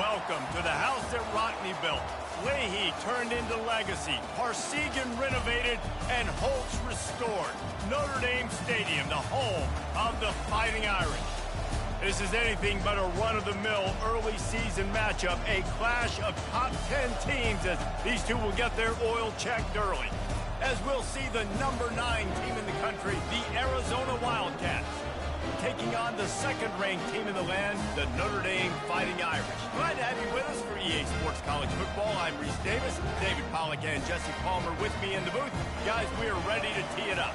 Welcome to the house that Rodney built. Leahy turned into legacy, Parsegan renovated, and Holtz restored. Notre Dame Stadium, the home of the Fighting Irish. This is anything but a run-of-the-mill early season matchup, a clash of top 10 teams as these two will get their oil checked early. As we'll see the number 9 team in the country, the Arizona Wildcats, taking on the second-ranked team in the land, the Notre Dame Fighting Irish. Glad to have you with us for EA Sports College Football. I'm Reese Davis, David Pollack and Jesse Palmer with me in the booth. Guys, we are ready to tee it up.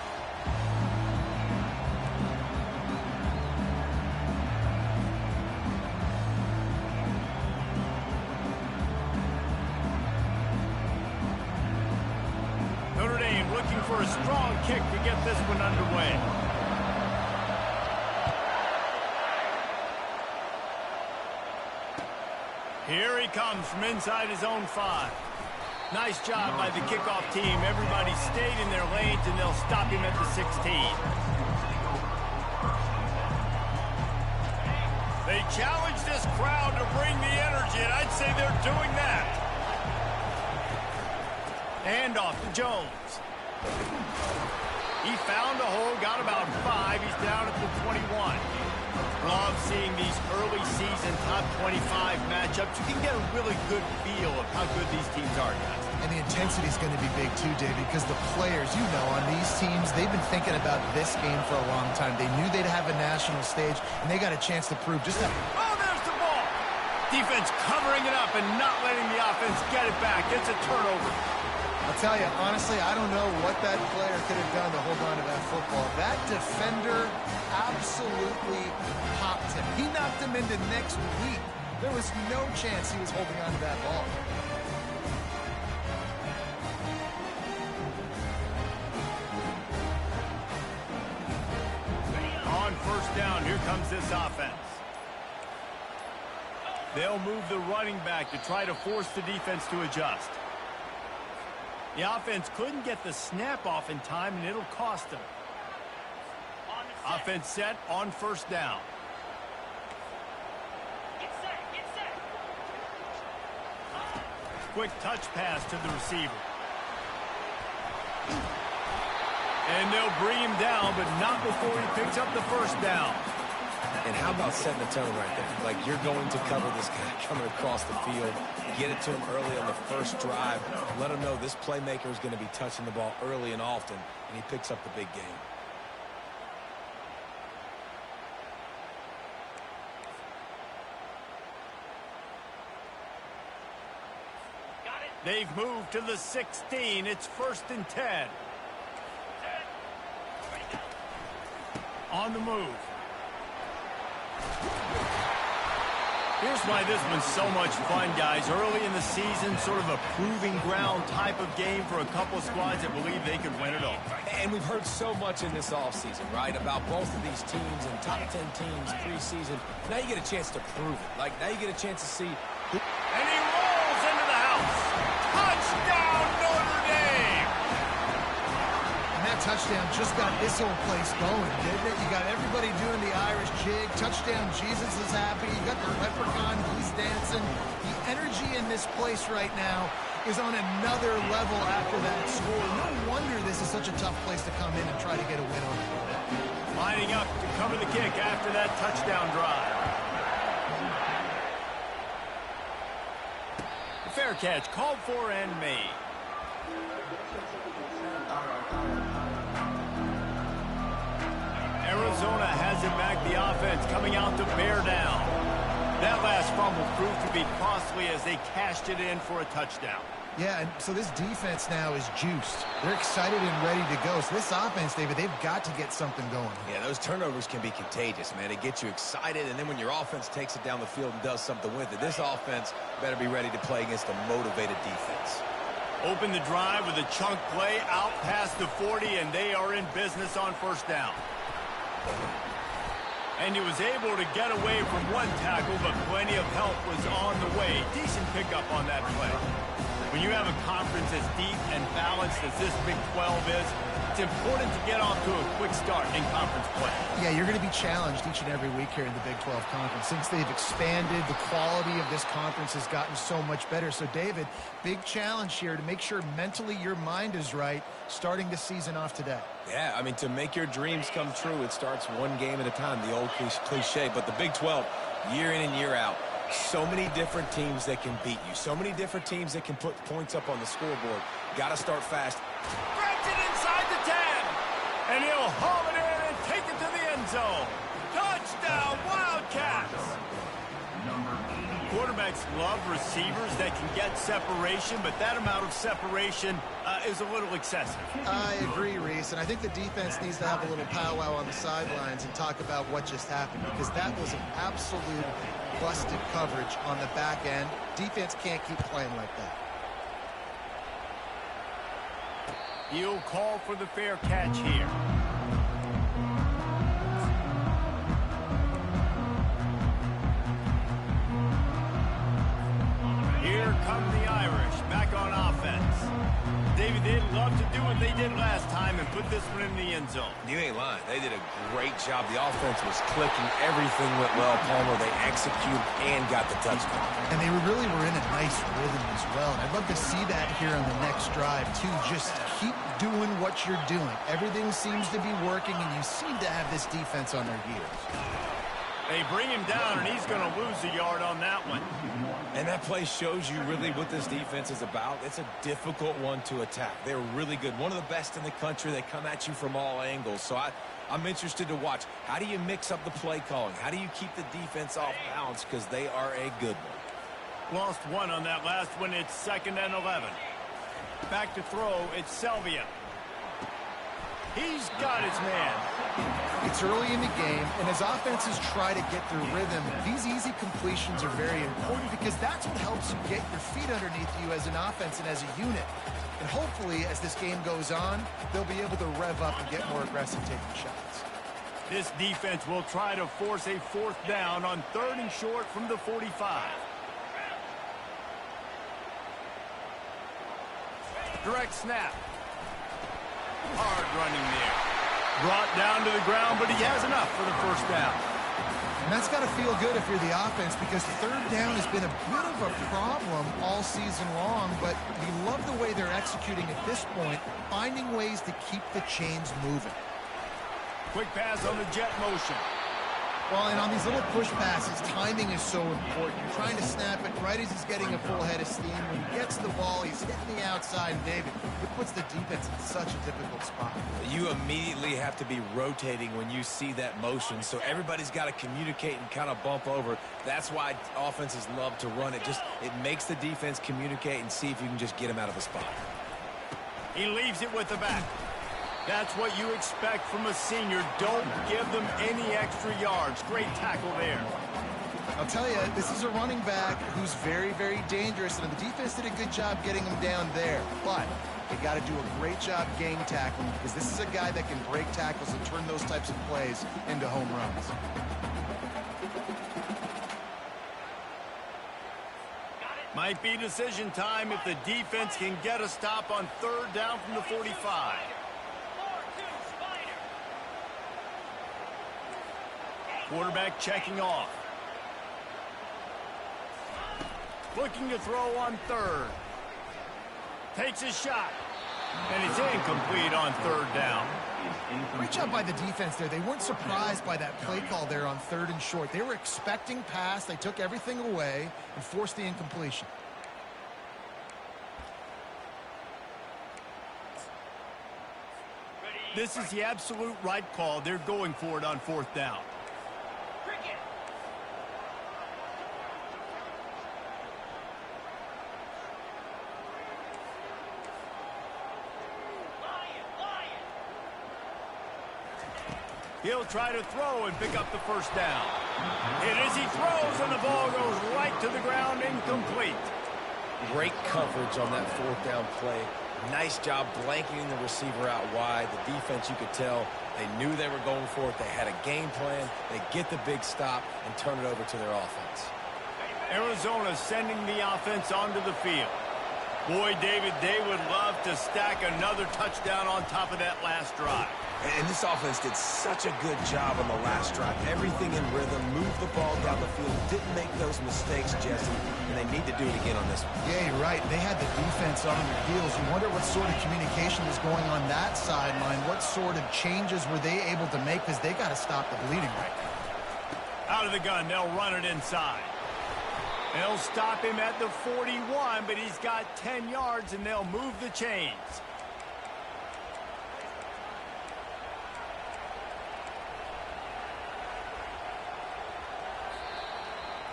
Notre Dame looking for a strong kick to get this one underway. Here he comes from inside his own 5. Nice job by the kickoff team. Everybody stayed in their lanes, and they'll stop him at the 16. They challenge this crowd to bring the energy, and I'd say they're doing that. Hand off to Jones. He found a hole, got about 5. He's down at the 21. Love seeing these early season top 25 matchups. You can get a really good feel of how good these teams are, guys. And the intensity is going to be big too, David, because the players, you know, on these teams, they've been thinking about this game for a long time. They knew they'd have a national stage, and they got a chance to prove just that. Oh, there's the ball. Defense covering it up and not letting the offense get it back. It's a turnover. I'll tell you, honestly, I don't know what that player could have done to hold on to that football. That defender absolutely popped him. He knocked him into next week. There was no chance he was holding on to that ball. On first down, here comes this offense. They'll move the running back to try to force the defense to adjust. The offense couldn't get the snap off in time, and it'll cost them. Offense set on first down. Get set. Quick touch pass to the receiver. And they'll bring him down, but not before he picks up the first down. And how about setting the tone right there? Like, you're going to cover this guy coming across the field. Get it to him early on the first drive. Let him know this playmaker is going to be touching the ball early and often, and he picks up the big game. They've moved to the 16. It's 1st and 10. On the move. Here's why this one's so much fun, guys. Early in the season, sort of a proving ground type of game for a couple of squads that believe they could win it all. And we've heard so much in this offseason, right, about both of these teams and top 10 teams preseason. Now you get a chance to prove it. Like, now you get a chance to see who... And he rolls into the house. Touchdown, Notre Dame! And that touchdown just got this whole place going, didn't it? You got everybody doing the Irish jig. Touchdown, Jesus is happy. You got the leprechaun, he's dancing. The energy in this place right now is on another level after that score. No wonder this is such a tough place to come in and try to get a win on the road. Lining up to cover the kick after that touchdown drive. The fair catch called for and made. Arizona has it back, the offense coming out to bear down. That last fumble proved to be costly as they cashed it in for a touchdown. Yeah, and so this defense now is juiced. They're excited and ready to go. So this offense, David, they've got to get something going. Yeah, those turnovers can be contagious, man. They get you excited, and then when your offense takes it down the field and does something with it, this offense better be ready to play against a motivated defense. Open the drive with a chunk play out past the 40, and they are in business on first down. And he was able to get away from one tackle, but plenty of help was on the way. Decent pickup on that play. When you have a conference as deep and balanced as this Big 12 is, it's important to get off to a quick start in conference play. Yeah, you're going to be challenged each and every week here in the Big 12 Conference. Since they've expanded, the quality of this conference has gotten so much better. So, David, big challenge here to make sure mentally your mind is right starting the season off today. Yeah, I mean, to make your dreams come true, it starts one game at a time, the old cliche. But the Big 12, year in and year out, so many different teams that can beat you, so many different teams that can put points up on the scoreboard. Got to start fast. Grabs it inside the 10. And he'll haul it in and take it to the end zone. Touchdown, Wildcats! Quarterbacks love receivers that can get separation, but that amount of separation is a little excessive. I agree, Reese, and I think the defense needs to have a little powwow on the sidelines and talk about what just happened, because that was an absolute busted coverage on the back end. Defense can't keep playing like that. He'll call for the fair catch here. Here come the Irish, back on offense. David, they'd love to do what they did last time and put this one in the end zone. You ain't lying. They did a great job. The offense was clicking. Everything went well, Palmer. They executed and got the touchdown. And they really were in a nice rhythm as well. And I'd love to see that here on the next drive, too. Just keep doing what you're doing. Everything seems to be working, and you seem to have this defense on their heels. They bring him down, and he's going to lose a yard on that one. And that play shows you really what this defense is about. It's a difficult one to attack. They're really good. One of the best in the country. They come at you from all angles. So I'm interested to watch. How do you mix up the play calling? How do you keep the defense off balance? Because they are a good one. Lost one on that last one. It's 2nd and 11. Back to throw. It's Selvia. He's got his man. It's early in the game, and as offenses try to get their rhythm, these easy completions are very important because that's what helps you get your feet underneath you as an offense and as a unit. And hopefully, as this game goes on, they'll be able to rev up and get more aggressive taking shots. This defense will try to force a 4th down on 3rd and short from the 45. Direct snap. Hard running there. Brought down to the ground, but he has enough for the 1st down. And that's got to feel good if you're the offense, because 3rd down has been a bit of a problem all season long, but we love the way they're executing at this point, finding ways to keep the chains moving. Quick pass on the jet motion. Well, and on these little push passes, timing is so important. You're trying to snap it right as he's getting a full head of steam. When he gets the ball, he's hitting the outside, and David, it puts the defense in such a difficult spot. You immediately have to be rotating when you see that motion, so everybody's got to communicate and kind of bump over. That's why offenses love to run it. It makes the defense communicate and see if you can just get him out of a spot. He leaves it with the back. That's what you expect from a senior. Don't give them any extra yards. Great tackle there. I'll tell you, this is a running back who's very, very dangerous, and the defense did a good job getting him down there. But they got to do a great job game tackling, because this is a guy that can break tackles and turn those types of plays into home runs. Might be decision time if the defense can get a stop on 3rd down from the 45. Quarterback checking off. Looking to throw on 3rd. Takes a shot. And it's incomplete on 3rd down. Great job by the defense there. They weren't surprised by that play call there on 3rd and short. They were expecting pass. They took everything away and forced the incompletion. This is the absolute right call. They're going for it on 4th down. He'll try to throw and pick up the 1st down. It is, he throws, and the ball goes right to the ground, incomplete. Great coverage on that 4th down play. Nice job blanketing the receiver out wide. The defense, you could tell, they knew they were going for it. They had a game plan. They get the big stop and turn it over to their offense. Arizona sending the offense onto the field. Boy, David, they would love to stack another touchdown on top of that last drive. And this offense did such a good job on the last drive. Everything in rhythm, moved the ball down the field, didn't make those mistakes, Jesse, and they need to do it again on this one. Yeah, you're right. They had the defense on their heels. You wonder what sort of communication was going on that sideline. What sort of changes were they able to make, because they got to stop the bleeding right now. Out of the gun, they'll run it inside. They'll stop him at the 41, but he's got 10 yards, and they'll move the chains.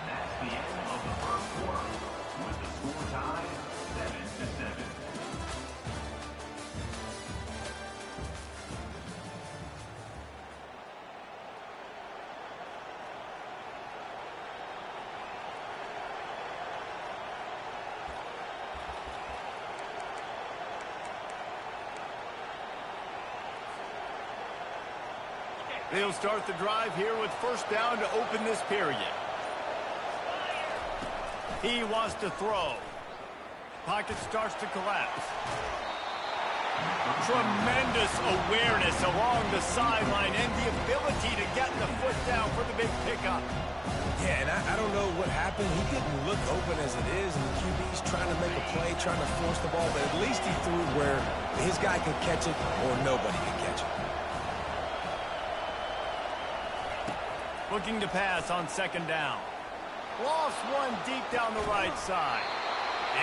That's the end of the first quarter, with the score tied 7-7. They'll start the drive here with first down to open this period. He wants to throw. Pocket starts to collapse. Tremendous awareness along the sideline and the ability to get the foot down for the big pickup. Yeah, and I don't know what happened. He didn't look open as it is, and the QB's trying to make a play, trying to force the ball, but at least he threw where his guy could catch it or nobody could catch it. Looking to pass on second down. Lost one deep down the right side.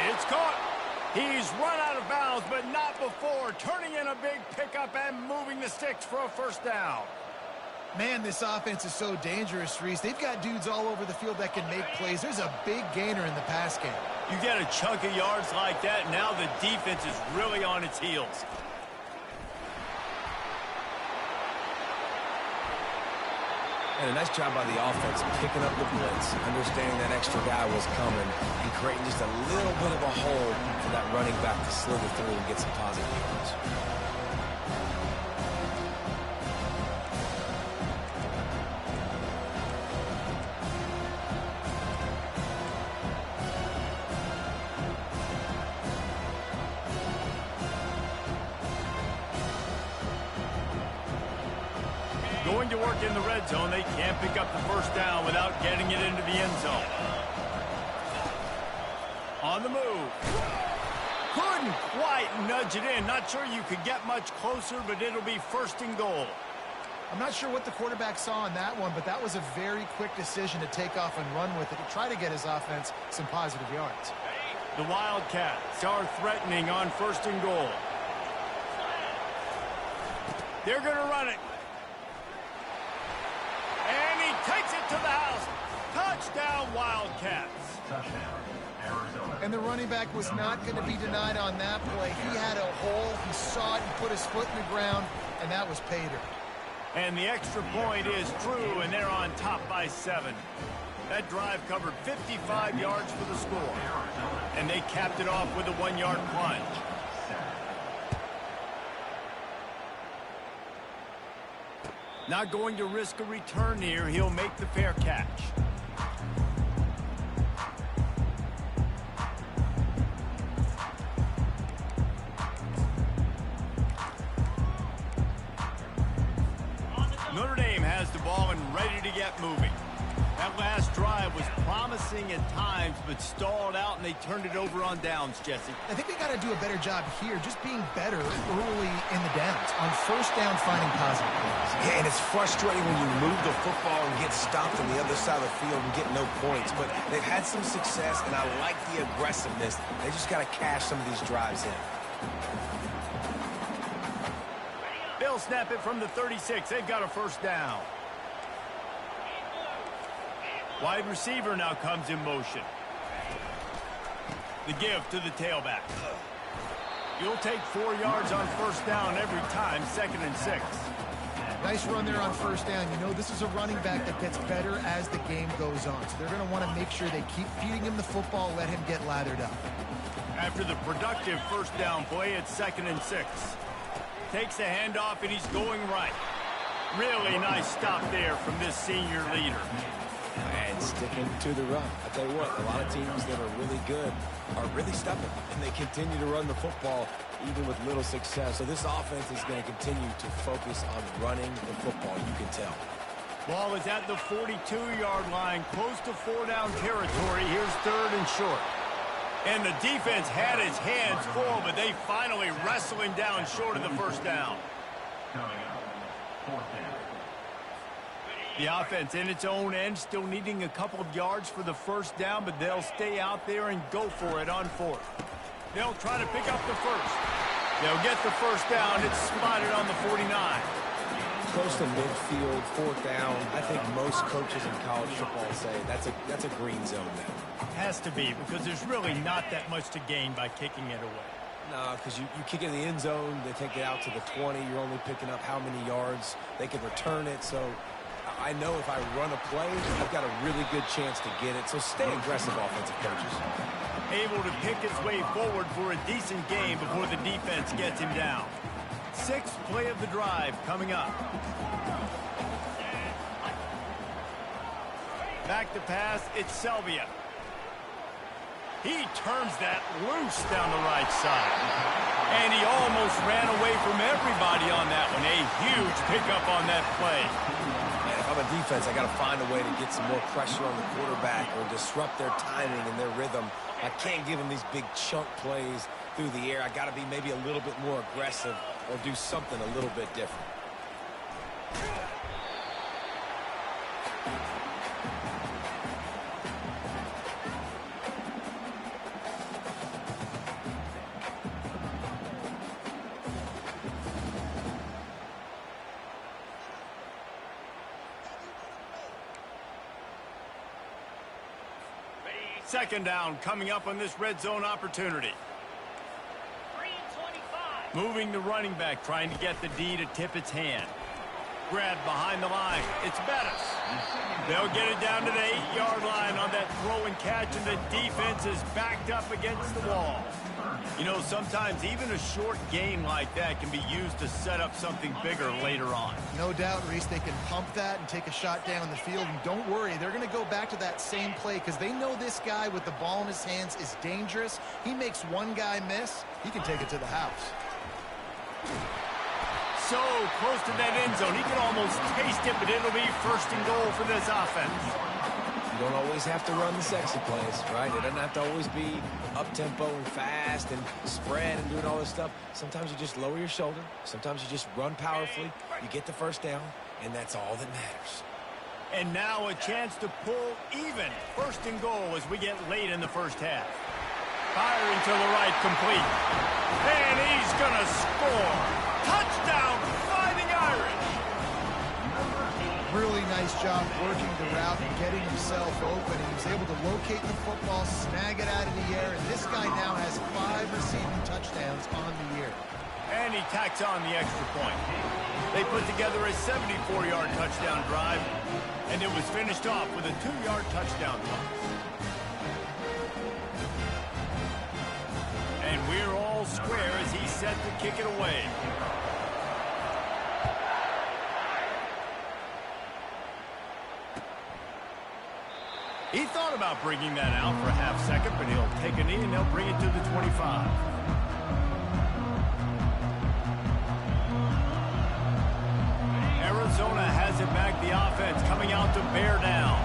It's caught. He's run out of bounds, but not before turning in a big pickup and moving the sticks for a first down. Man, this offense is so dangerous, Reese. They've got dudes all over the field that can make plays. There's a big gainer in the pass game. You get a chunk of yards like that, now the defense is really on its heels. And a nice job by the offense picking up the blitz, understanding that extra guy was coming, and creating just a little bit of a hole for that running back to slither through and get some positive yards. Going to work in the red zone. They can't pick up the first down without getting it into the end zone. On the move. Couldn't quite nudge it in. Not sure you could get much closer, but it'll be first and goal. I'm not sure what the quarterback saw on that one, but that was a very quick decision to take off and run with it to try to get his offense some positive yards. The Wildcats are threatening on first and goal. They're going to run it. And he takes it to the house. Touchdown, Wildcats. Touchdown, Arizona. And the running back was not going to be denied on that play. He had a hole. He saw it and put his foot in the ground, and that was pay dirt. And the extra point is true, and they're on top by 7. That drive covered 55 yards for the score. And they capped it off with a 1-yard plunge. Not going to risk a return here. He'll make the fair catch. Notre Dame has the ball and ready to get moving. That last drive was promising at times, but stalled out, and they turned it over on downs, Jesse. I think they got to do a better job here, just being better early in the downs. On first down, finding positive plays. Yeah, and it's frustrating when you move the football and get stopped on the other side of the field and get no points. But they've had some success, and I like the aggressiveness. They just got to cash some of these drives in. They'll snap it from the 36. They've got a first down. Wide receiver now comes in motion. The give to the tailback. You'll take 4 yards on first down every time, 2nd and 6. Nice run there on first down. You know, this is a running back that gets better as the game goes on. So they're going to want to make sure they keep feeding him the football, let him get lathered up. After the productive first down play, it's 2nd and 6. Takes the handoff, and he's going right. Really nice stop there from this senior leader. And sticking to the run. I tell you what, a lot of teams that are really good are really stubborn, and they continue to run the football even with little success. So this offense is going to continue to focus on running the football, you can tell. Ball is at the 42-yard line, close to 4-down territory. Here's 3rd and short. And the defense had his hands full, but they finally wrestle him down short of the first down. Coming up, 4th down. The offense in its own end, still needing a couple of yards for the first down, but they'll stay out there and go for it on 4th. They'll try to pick up the first. They'll get the first down. It's spotted on the 49. Close to midfield, 4th down. I think most coaches in college football say that's a green zone now. Has to be, because there's really not that much to gain by kicking it away. No, because you kick it in the end zone, they take it out to the 20. You're only picking up how many yards they can return it. So I know if I run a play, I've got a really good chance to get it. So stay aggressive, offensive coaches. Able to pick his way forward for a decent game before the defense gets him down. 6th play of the drive coming up. Back to pass, it's Selvia. He turns that loose down the right side. And he almost ran away from everybody on that one. A huge pickup on that play. Man, if I'm a defense, I got to find a way to get some more pressure on the quarterback or disrupt their timing and their rhythm. I can't give them these big chunk plays through the air. I got to be maybe a little bit more aggressive or do something a little bit different. Second down coming up on this red zone opportunity. Moving the running back, trying to get the D to tip its hand. Grabbed behind the line. It's Bettis. They'll get it down to the 8-yard line on that throw and catch, and the defense is backed up against the wall. You know, sometimes even a short gain like that can be used to set up something bigger later on. No doubt, Reese, they can pump that and take a shot down the field. And don't worry, they're going to go back to that same play because they know this guy with the ball in his hands is dangerous. He makes one guy miss, he can take it to the house. So close to that end zone. He can almost taste it, but it'll be 1st and goal for this offense. You don't always have to run the sexy plays, right? It doesn't have to always be up-tempo and fast and spread and doing all this stuff. Sometimes you just lower your shoulder. Sometimes you just run powerfully. You get the first down, and that's all that matters. And now a chance to pull even. 1st and goal as we get late in the first half. Firing to the right, complete. And he's going to score. Touchdown, Fighting Irish. Really nice job working the route and getting himself open. He was able to locate the football, snag it out of the air, and this guy now has 5 receiving touchdowns on the year. And he tacks on the extra point. They put together a 74-yard touchdown drive, and it was finished off with a 2-yard touchdown run. And we're all square as he's set to kick it away. He thought about bringing that out for a half second, but he'll take a knee and they'll bring it to the 25. Arizona has it back, the offense coming out to bear down.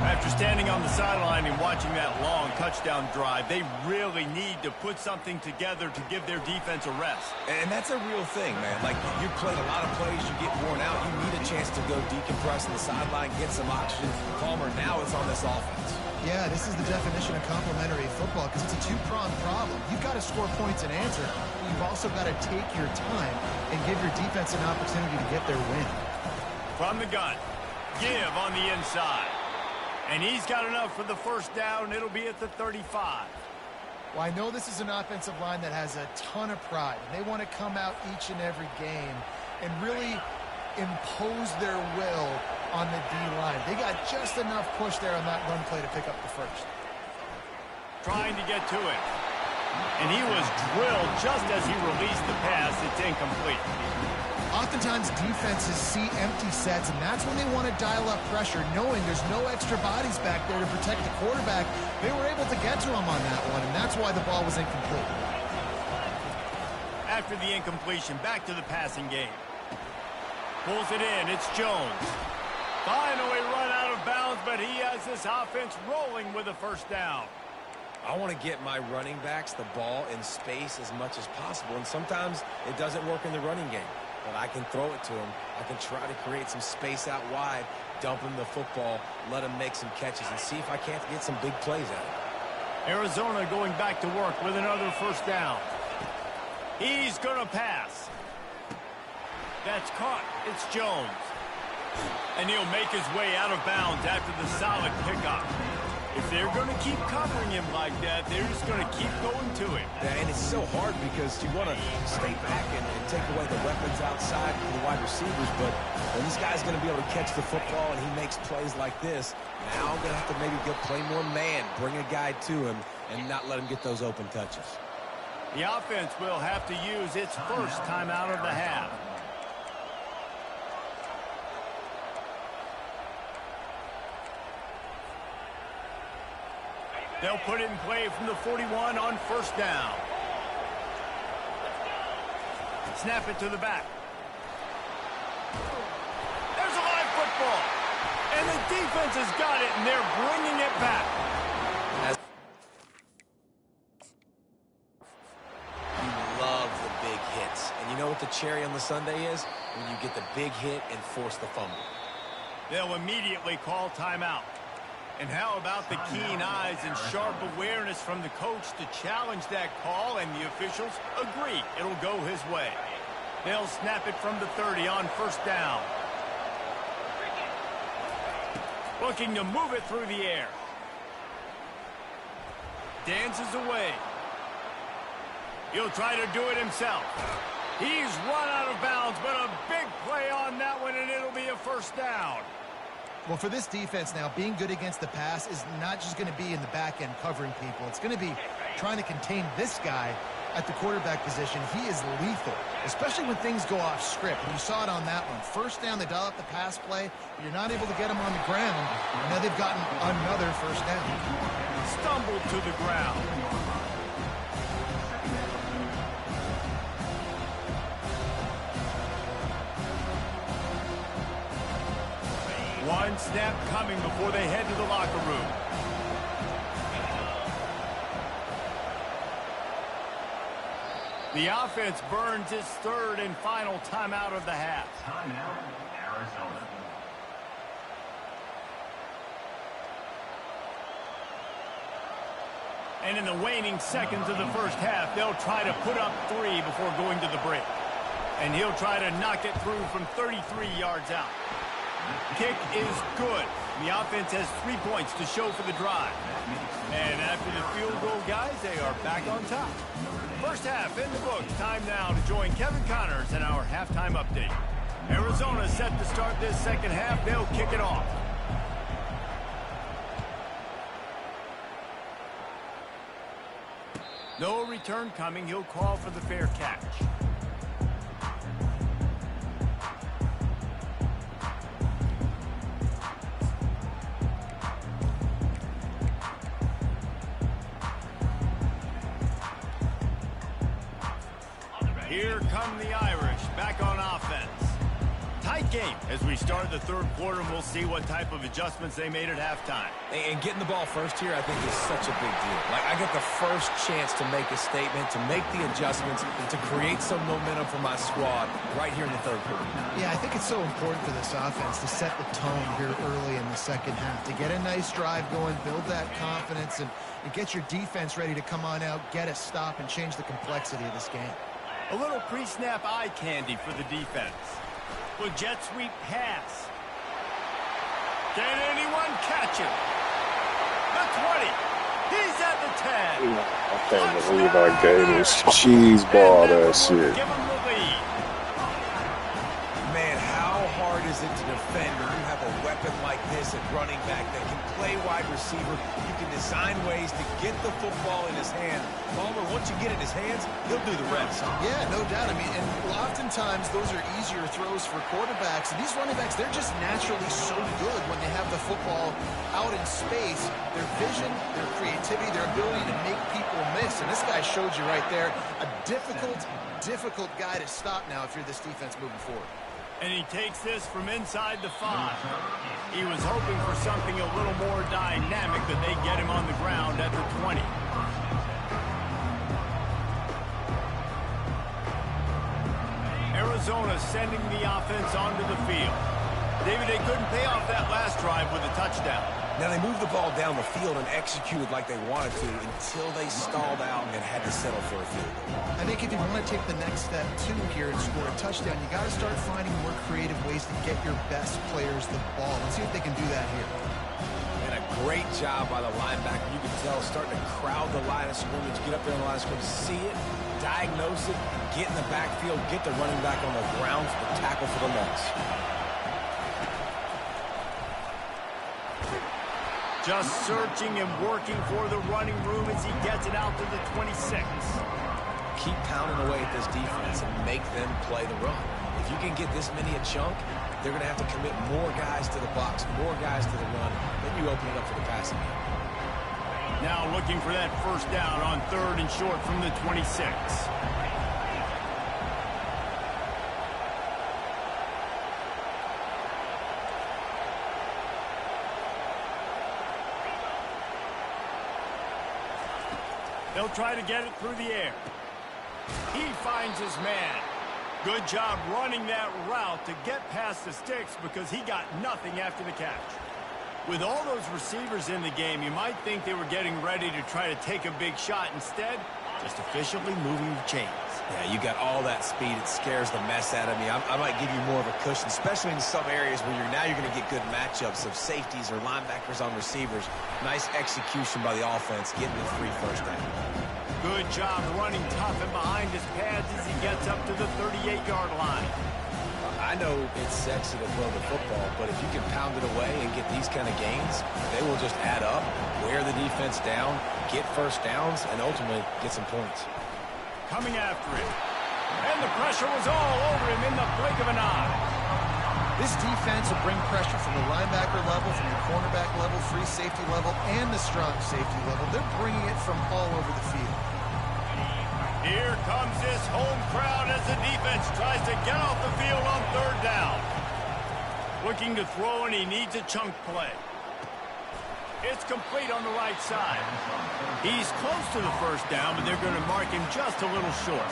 After standing on the sideline and watching that long touchdown drive, they really need to put something together to give their defense a rest. And that's a real thing, man. Like, you played a lot of plays, you get worn out, you need a chance to go decompress on the sideline, get some oxygen. Palmer, now it's on this offense. Yeah, this is the definition of complementary football because it's a two-pronged problem. You've got to score points and answer. You've also got to take your time and give your defense an opportunity to get their win. From the gun, give on the inside. And he's got enough for the first down. It'll be at the 35. Well, I know this is an offensive line that has a ton of pride. They want to come out each and every game and really impose their will on the D-line. They got just enough push there on that run play to pick up the first. Trying to get to it. And he was drilled just as he released the pass. It's incomplete. Oftentimes, defenses see empty sets, and that's when they want to dial up pressure, knowing there's no extra bodies back there to protect the quarterback. They were able to get to him on that one, and that's why the ball was incomplete. After the incompletion, back to the passing game. Pulls it in. It's Jones. Finally run out of bounds, but he has this offense rolling with a first down. I want to get my running backs the ball in space as much as possible, and sometimes it doesn't work in the running game. But I can throw it to him. I can try to create some space out wide, dump him the football, let him make some catches, and see if I can't get some big plays out of it. Arizona going back to work with another first down. He's going to pass. That's caught. It's Jones. And he'll make his way out of bounds after the solid pickup. If they're going to keep covering him like that, they're just going to keep going to him. Yeah, and it's so hard because you want to stay back and take away the weapons outside for the wide receivers, but when this guy's going to be able to catch the football and he makes plays like this, now I'm going to have to maybe go play more man, bring a guy to him, and not let him get those open touches. The offense will have to use its first timeout of the half. They'll put it in play from the 41 on first down. Snap it to the back. There's a live football. And the defense has got it, and they're bringing it back. You love the big hits. And you know what the cherry on the sundae is? When you get the big hit and force the fumble. They'll immediately call timeout. And how about the keen eyes and sharp awareness from the coach to challenge that call, and the officials agree it'll go his way. They'll snap it from the 30 on first down. Looking to move it through the air. Dances away. He'll try to do it himself. He's run out of bounds, but a big play on that one, and it'll be a first down. Well, for this defense now, being good against the pass is not just going to be in the back end covering people. It's going to be trying to contain this guy at the quarterback position. He is lethal, especially when things go off script. And you saw it on that one. First down, they dial up the pass play. You're not able to get him on the ground. Now they've gotten another first down. Stumbled to the ground. One snap coming before they head to the locker room. The offense burns its third and final timeout of the half. Timeout, Arizona. And in the waning seconds of the first half, they'll try to put up 3 before going to the break. And he'll try to knock it through from 33 yards out. Kick is good. The offense has 3 points to show for the drive. And after the field goal, guys, they are back on top. First half in the books. Time now to join Kevin Connors in our halftime update. Arizona set to start this second half. They'll kick it off. No return coming. He'll call for the fair catch. Here come the Irish, back on offense. Tight game as we start the third quarter, and we'll see what type of adjustments they made at halftime. And getting the ball first here, I think, is such a big deal. Like, I get the first chance to make a statement, to make the adjustments, to create some momentum for my squad right here in the third quarter. Yeah, I think it's so important for this offense to set the tone here early in the second half, to get a nice drive going, build that confidence, and get your defense ready to come on out, get a stop, and change the complexity of this game. A little pre-snap eye candy for the defense. With jet sweep pass. Can anyone catch him? The 20. He's at the 10. I can't believe I gave this cheese ball that shit. Give him the lead. Man, how hard is it to defend when you have a weapon like this at running back that can play wide receiver. You can design ways to get the football in his hand. Palmer, once you get it in his hands, he'll do the rest. Yeah, no doubt. I mean, and oftentimes those are easier throws for quarterbacks. And these running backs, they're just naturally so good when they have the football out in space. Their vision, their creativity, their ability to make people miss. And this guy showed you right there, a difficult guy to stop now if you're this defense moving forward. And he takes this from inside the 5. He was hoping for something a little more dynamic, but they get him on the ground at the 20. Arizona sending the offense onto the field. David, they couldn't pay off that last drive with a touchdown. Now, they moved the ball down the field and executed like they wanted to until they stalled out and had to settle for a field goal. I think if you want to take the next step, too, here and score a touchdown, you got to start finding more creative ways to get your best players the ball. Let's see if they can do that here. And a great job by the linebacker. You can tell starting to crowd the line of scrimmage, get up there in the line of scrimmage, see it, diagnose it, get in the backfield, get the running back on the ground for the tackle for the loss. Just searching and working for the running room as he gets it out to the 26. Keep pounding away at this defense and make them play the run. If you can get this many a chunk, they're going to have to commit more guys to the box, more guys to the run. Then you open it up for the passing game. Now looking for that first down on 3rd and short from the 26. They'll try to get it through the air. He finds his man. Good job running that route to get past the sticks because he got nothing after the catch. With all those receivers in the game, you might think they were getting ready to try to take a big shot. Instead, just efficiently moving the chains. Yeah, you got all that speed. It scares the mess out of me. I might give you more of a cushion, especially in some areas where you're going to get good matchups of safeties or linebackers on receivers. Nice execution by the offense, getting the 3 first down. Good job running tough and behind his pads as he gets up to the 38-yard line. I know it's sexy to throw the football, but if you can pound it away and get these kind of gains, they will just add up, wear the defense down, get first downs, and ultimately get some points. Coming after him. And the pressure was all over him in the blink of an eye. This defense will bring pressure from the linebacker level, from your cornerback level, free safety level, and the strong safety level. They're bringing it from all over the field. Here comes this home crowd as the defense tries to get off the field on 3rd down. Looking to throw, and he needs a chunk play. It's complete on the right side. He's close to the first down, but they're going to mark him just a little short.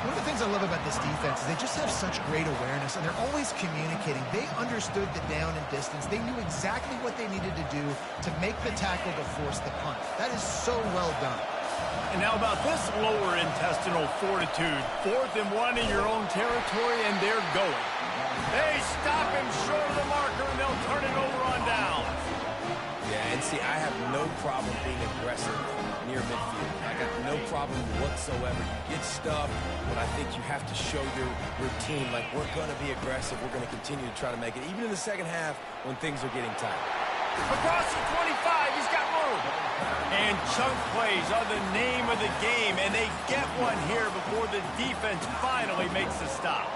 One of the things I love about this defense is they just have such great awareness, and they're always communicating. They understood the down and distance. They knew exactly what they needed to do to make the tackle to force the punt. That is so well done. And now about this lower intestinal fortitude. 4th and 1 in your own territory, and they're going. They stop him short of the marker, and they'll turn it over on down. Yeah, and see, I have no problem being aggressive near midfield. I got no problem whatsoever. You get stuff, but I think you have to show your team, like, we're going to be aggressive. We're going to continue to try to make it, even in the second half when things are getting tight. Across the 25, he's got room. And chunk plays are the name of the game, and they get one here before the defense finally makes the stop.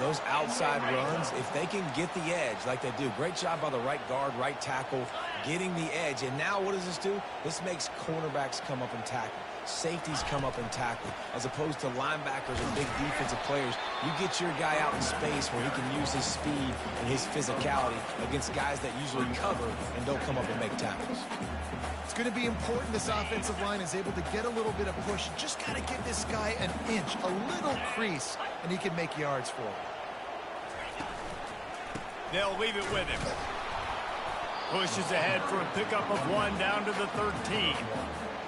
Those outside runs, if they can get the edge like they do, great job by the right guard, right tackle, getting the edge. And now what does this do? This makes cornerbacks come up and tackle. Safeties come up and tackle. As opposed to linebackers and big defensive players, you get your guy out in space where he can use his speed and his physicality against guys that usually cover and don't come up and make tackles. It's going to be important this offensive line is able to get a little bit of push. Just got to give this guy an inch, a little crease, and he can make yards for it. They'll leave it with him. Pushes ahead for a pickup of 1 down to the 13.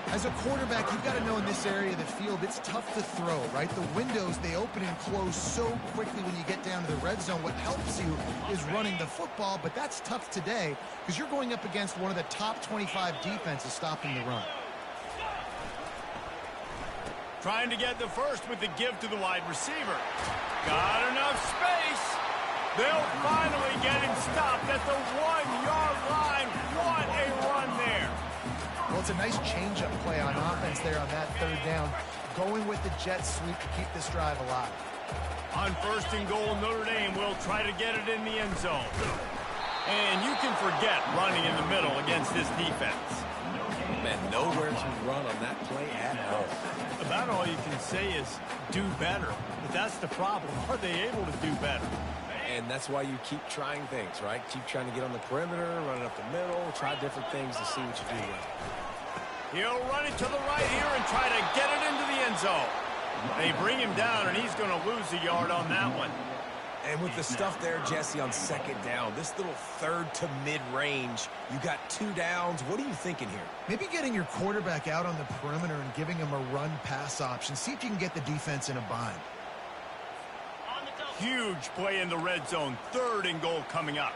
As a quarterback, you've got to know in this area of the field, it's tough to throw, right? The windows, they open and close so quickly when you get down to the red zone. What helps you is running the football, but that's tough today because you're going up against one of the top 25 defenses stopping the run. Trying to get the first with the give to the wide receiver. Got enough space. They'll finally get him stopped at the 1-yard line. What a run there. Well, it's a nice change-up play on offense there on that third down. Going with the jet sweep to keep this drive alive. On 1st and goal, Notre Dame will try to get it in the end zone. And you can forget running in the middle against this defense. Man, nowhere to run on that play at all. About all you can say is do better. But that's the problem. Are they able to do better? And that's why you keep trying things, right? Keep trying to get on the perimeter, run it up the middle, try different things to see what you do with. He'll run it to the right here and try to get it into the end zone. They bring him down, and he's going to lose a yard on that one. And with the stuff there, Jesse, on 2nd down, this little 3rd to mid-range, you got 2 downs. What are you thinking here? Maybe getting your quarterback out on the perimeter and giving him a run-pass option. See if you can get the defense in a bind. Huge play in the red zone. 3rd and goal coming up.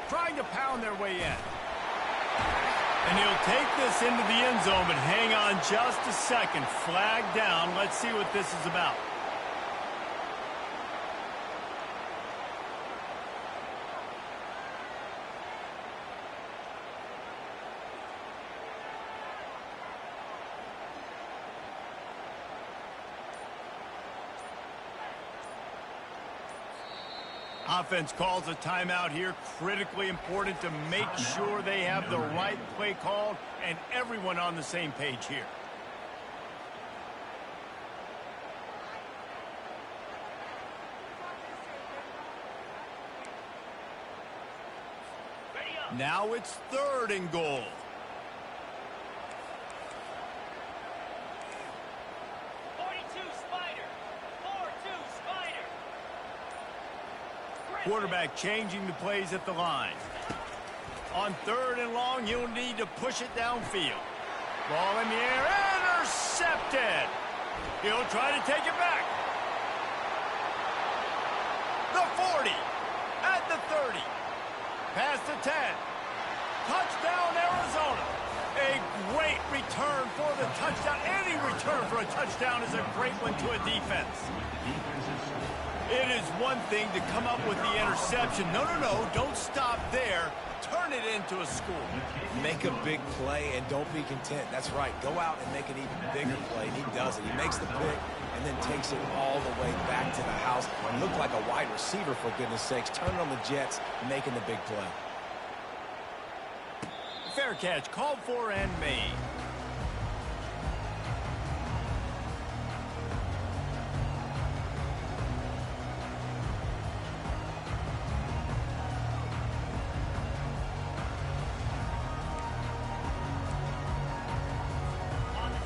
Trying to pound their way in. And he'll take this into the end zone, but hang on just a second. Flag down. Let's see what this is about. Offense calls a timeout here. Critically important to make sure they have the right play called and everyone on the same page here. Now it's 3rd and goal. Quarterback changing the plays at the line. On 3rd and long, he'll need to push it downfield. Ball in the air, intercepted. He'll try to take it back. The 40, at the 30, past the 10. Touchdown, Arizona. A great return for the touchdown. Any return for a touchdown is a great one to a defense. It is one thing to come up with the interception. No, don't stop there. Turn it into a score. Make a big play and don't be content. That's right. Go out and make an even bigger play. And he does it. He makes the pick and then takes it all the way back to the house. He looked like a wide receiver, for goodness sakes. Turning on the Jets, making the big play. Fair catch, called for and made.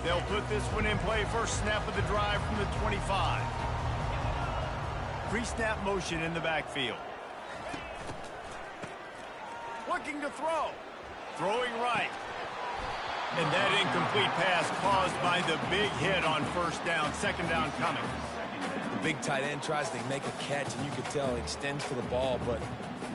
They'll put this one in play. First snap of the drive from the 25. Pre-snap motion in the backfield. Looking to throw. Throwing right. And that incomplete pass caused by the big hit on 1st down. 2nd down coming. The big tight end tries to make a catch, and you can tell he extends for the ball, but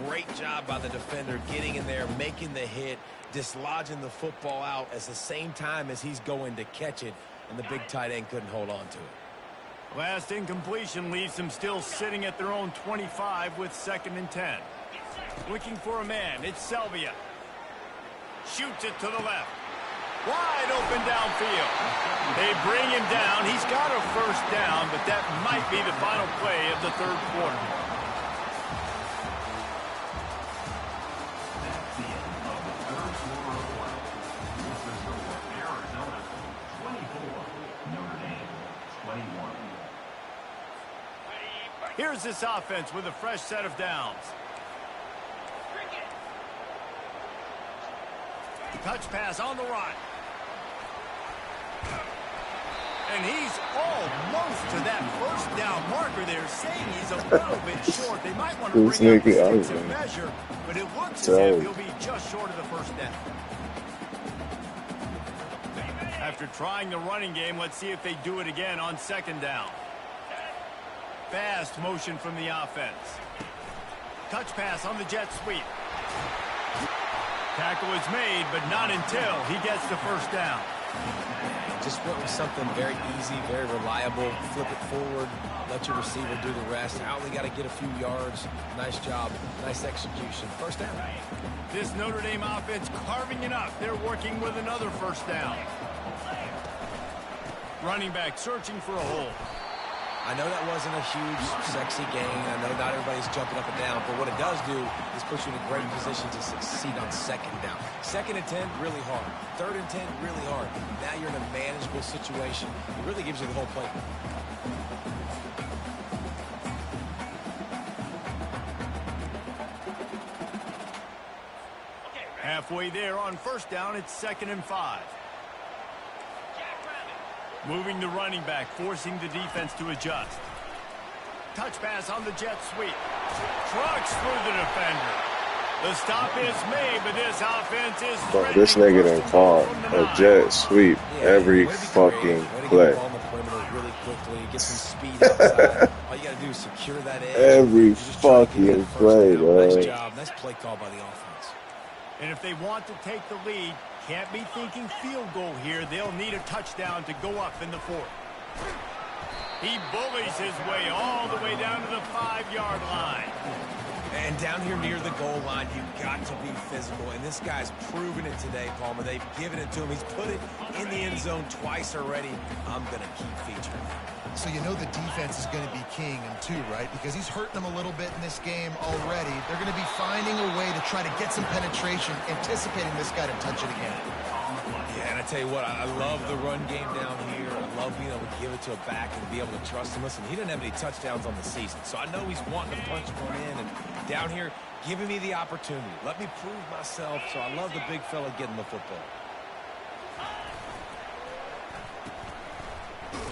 great job by the defender getting in there, making the hit, dislodging the football out at the same time as he's going to catch it, and the big tight end couldn't hold on to it. Last incompletion leaves them still sitting at their own 25 with 2nd and 10. Looking for a man. It's Selvia. Shoots it to the left. Wide open downfield. They bring him down. He's got a 1st down, but that might be the final play of the 3rd quarter. That's the end of the 3rd quarter of play. With the score, Arizona 24, Notre Dame 21. Here's this offense with a fresh set of downs. Touch pass on the run. And he's almost to that 1st down marker there, saying he's a little bit short. They might want to bring up the sticks and measure, but it looks as if he'll be just short of the 1st down. After trying the running game, let's see if they do it again on 2nd down. Fast motion from the offense. Touch pass on the jet sweep. Tackle is made, but not until he gets the 1st down. Just went with something very easy, very reliable. Flip it forward, let your receiver do the rest. I only got to get a few yards. Nice job, nice execution. First down. This Notre Dame offense carving it up. They're working with another first down. Running back searching for a hole. I know that wasn't a huge, sexy gain. I know not everybody's jumping up and down, but what it does do is put you in a great position to succeed on second down. Second and 10, really hard. Third and 10, really hard. Now you're in a manageable situation. It really gives you the whole play. Halfway there on first down, it's 2nd and 5. Moving the running back, forcing the defense to adjust. Touch pass on the jet sweep. Trucks through the defender. The stop is made, but this offense is Bro, this nigga done caught a jet sweep every fucking play. Really quickly, get some speed outside. All you got to do is secure that edge. Every fucking play, bro. Nice job. Nice play call by the offense. And if they want to take the lead, can't be thinking field goal here. They'll need a touchdown to go up in the 4th. He bullies his way all the way down to the 5-yard line. And down here near the goal line, you've got to be physical. And this guy's proven it today, Palmer. They've given it to him. He's put it in the end zone twice already. I'm going to keep featuring him. So you know the defense is going to be keying him too, right? Because he's hurting them a little bit in this game already. They're going to be finding a way to try to get some penetration, anticipating this guy to touch it again. Yeah, and I tell you what, I love the run game down here. I love being able to give it to a back and be able to trust him. Listen, he didn't have any touchdowns on the season, so I know he's wanting to punch one in. And down here, giving me the opportunity. Let me prove myself, so I love the big fella getting the football.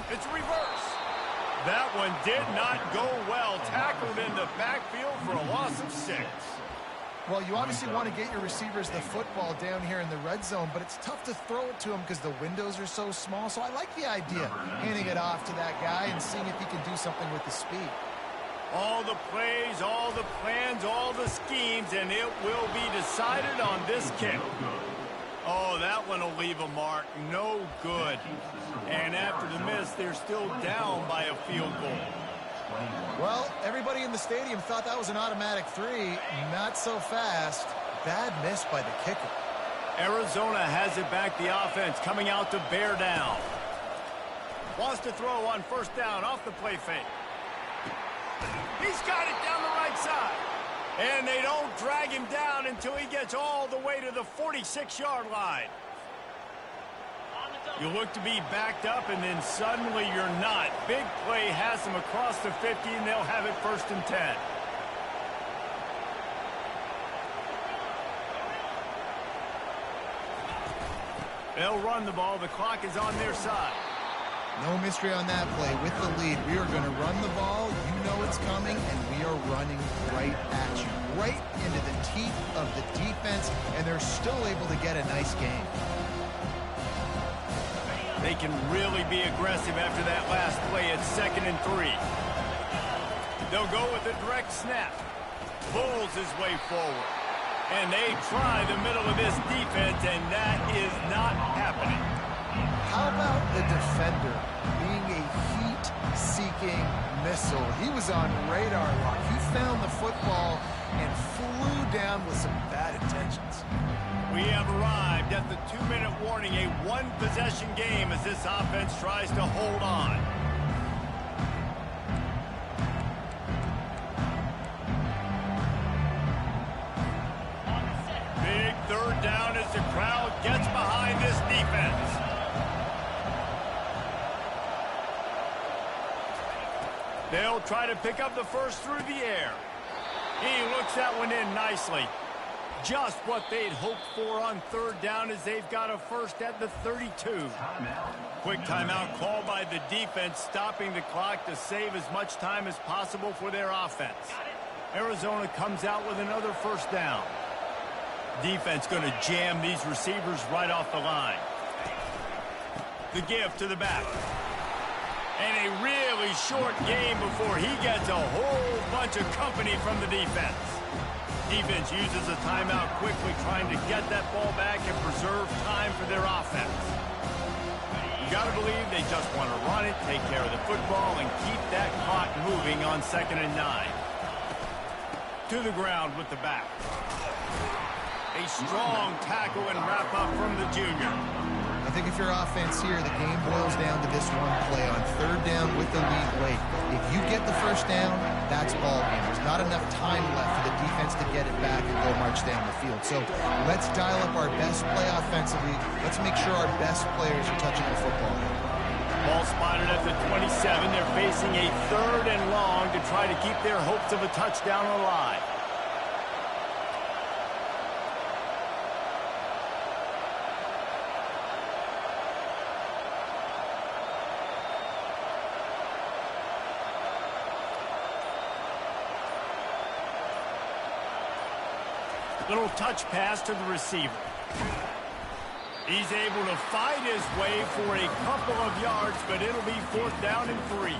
It's reverse. That one did not go well. Tackled in the backfield for a loss of 6. Well, you obviously want to get your receivers the football down here in the red zone, but it's tough to throw it to them because the windows are so small. So I like the idea, handing it off to that guy and seeing if he can do something with the speed. All the plays, all the plans, all the schemes, and it will be decided on this kick. Oh, that one will leave a mark. No good. And after the miss, they're still down by a field goal. Well, everybody in the stadium thought that was an automatic 3. Not so fast. Bad miss by the kicker. Arizona has it back, the offense coming out to bear down. Wants to throw on first down off the play fake. He's got it down the right side. And they don't drag him down until he gets all the way to the 46-yard line. You look to be backed up, and then suddenly you're not. Big play has them across the 50, and they'll have it 1st and 10. They'll run the ball. The clock is on their side. No mystery on that play. With the lead, we are going to run the ball. You know it's coming, and we are running right at you. Right into the teeth of the defense, and they're still able to get a nice game. They can really be aggressive after that last play at 2nd and 3. They'll go with a direct snap. Pulls his way forward. And they try the middle of this defense, and that is not happening. How about the defender being a heat-seeking missile? He was on radar lock. He found the football and flew down with some bad intentions. We have arrived at the 2-minute warning, a one-possession game as this offense tries to hold on. Big 3rd down as the crowd gets behind this defense. They'll try to pick up the first through the air. He looks that one in nicely. Just what they'd hoped for on 3rd down as they've got a first at the 32. Quick timeout called by the defense, stopping the clock to save as much time as possible for their offense. Arizona comes out with another first down. Defense going to jam these receivers right off the line. The give to the back. And a really short game before he gets a whole bunch of company from the defense. Defense uses a timeout quickly, trying to get that ball back and preserve time for their offense. You got to believe they just want to run it, take care of the football, and keep that clock moving on 2nd and 9. To the ground with the back. A strong tackle and wrap up from the junior. I think if you're offense here, the game boils down to this one play on 3rd down with the lead late. If you get the 1st down, that's ball game. There's not enough time left for the defense to get it back and go march down the field. So let's dial up our best play offensively. Let's make sure our best players are touching the football. Ball spotted at the 27. They're facing a 3rd and long to try to keep their hopes of a touchdown alive. Little touch pass to the receiver. He's able to fight his way for a couple of yards, but it'll be 4th down and 3.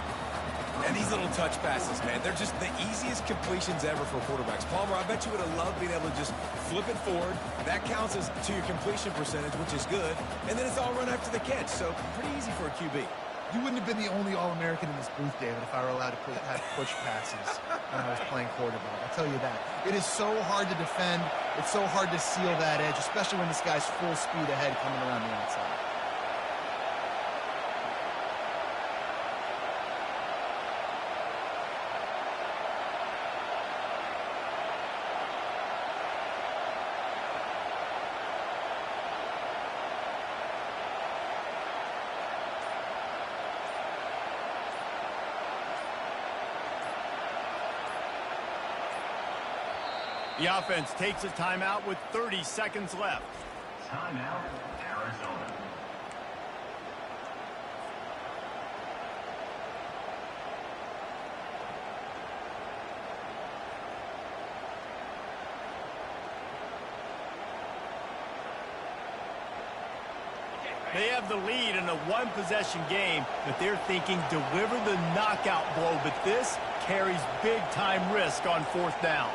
And these little touch passes, man, they're just the easiest completions ever for quarterbacks. Palmer, I bet you would have loved being able to just flip it forward. That counts as to your completion percentage, which is good. And then it's all run after the catch, so pretty easy for a QB. You wouldn't have been the only All-American in this booth, David, if I were allowed to have push passes when I was playing quarterback. I'll tell you that. It is so hard to defend. It's so hard to seal that edge, especially when this guy's full speed ahead coming around the outside. The offense takes a timeout with 30 seconds left. Timeout, Arizona. They have the lead in a one-possession game, but they're thinking deliver the knockout blow, but this carries big-time risk on 4th down.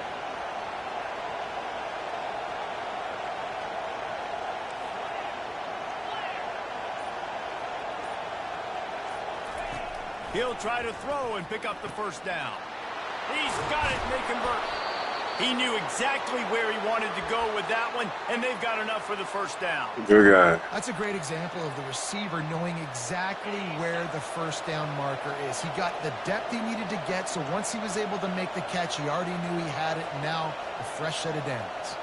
He'll try to throw and pick up the 1st down. He's got it, and they convert. He knew exactly where he wanted to go with that one, and they've got enough for the 1st down. Good guy. That's a great example of the receiver knowing exactly where the 1st down marker is. He got the depth he needed to get, so once he was able to make the catch, he already knew he had it, and now a fresh set of downs.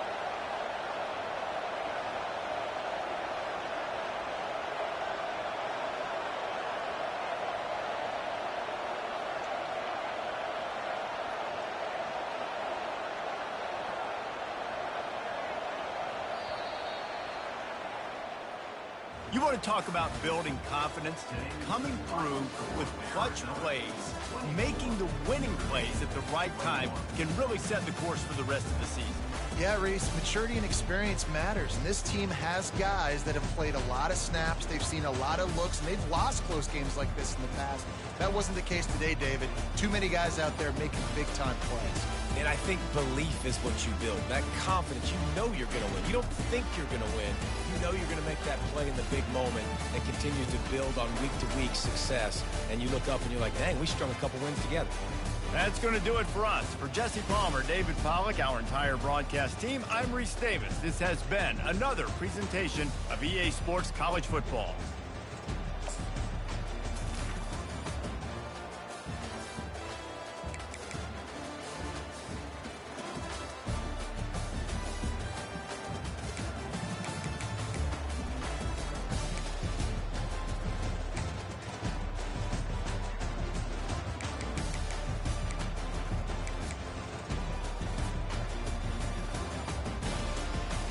You want to talk about building confidence? Coming through with clutch plays, making the winning plays at the right time can really set the course for the rest of the season. Yeah, Reese, maturity and experience matters, and this team has guys that have played a lot of snaps, they've seen a lot of looks, and they've lost close games like this in the past. That wasn't the case today, David. Too many guys out there making big-time plays. And I think belief is what you build. That confidence, you know you're going to win. You don't think you're going to win. You know you're going to make that play in the big moment and continue to build on week-to-week success. And you look up and you're like, dang, we strung a couple wins together. That's going to do it for us. For Jesse Palmer, David Pollack, our entire broadcast team, I'm Reese Davis. This has been another presentation of EA Sports College Football.